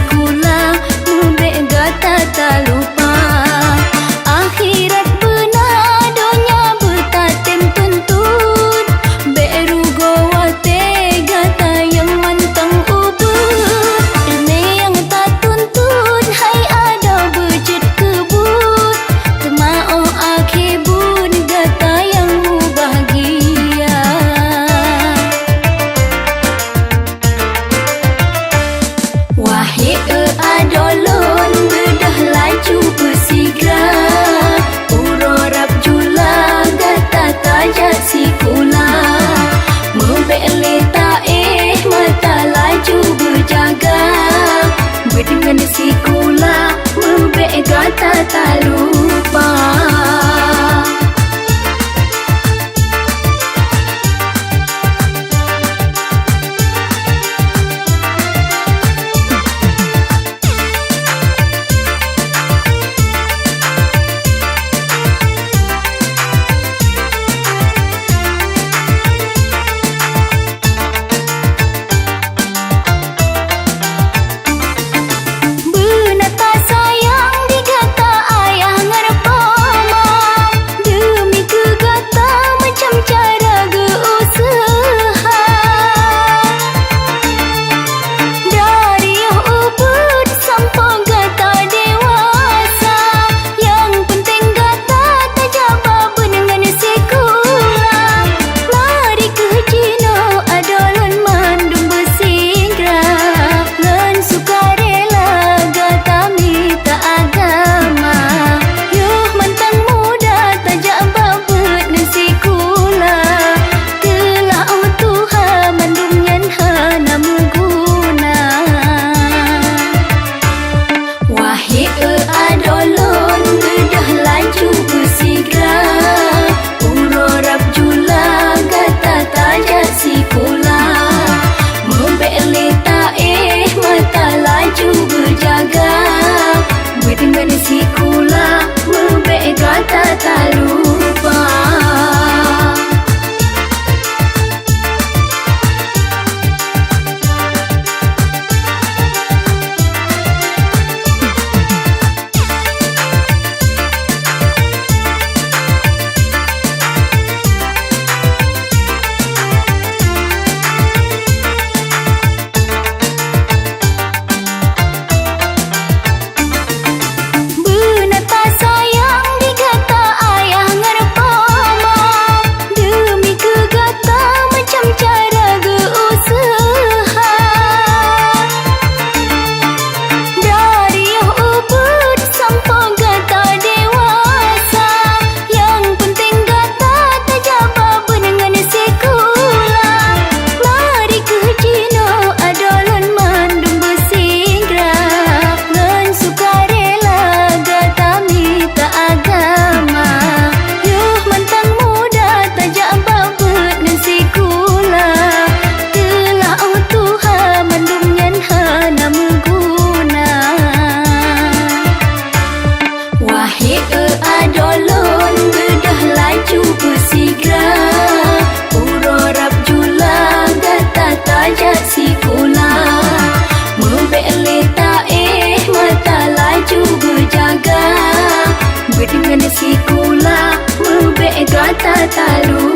kula mubek gata tak lupa. Akhirat benar dunia bertatem tuntun, beru gawate gata yang mantang ubud. Ilmu yang tak tuntun hai ada bejit kebut, temao akhibun gata yang mu bahagia. Wahai adolon bedah laju bersigra, urorap jula gata tajak si kula. Mubek leta mata laju berjaga, berdengan si kula mubek gata tak lupa. Dengan si kula mubek gata tak lupa. Adolon bedah laju bersigra, urorap jula gata tajak si kula. Mubek leta mata laju berjaga, berdengan si kula mubek gata tak lupa.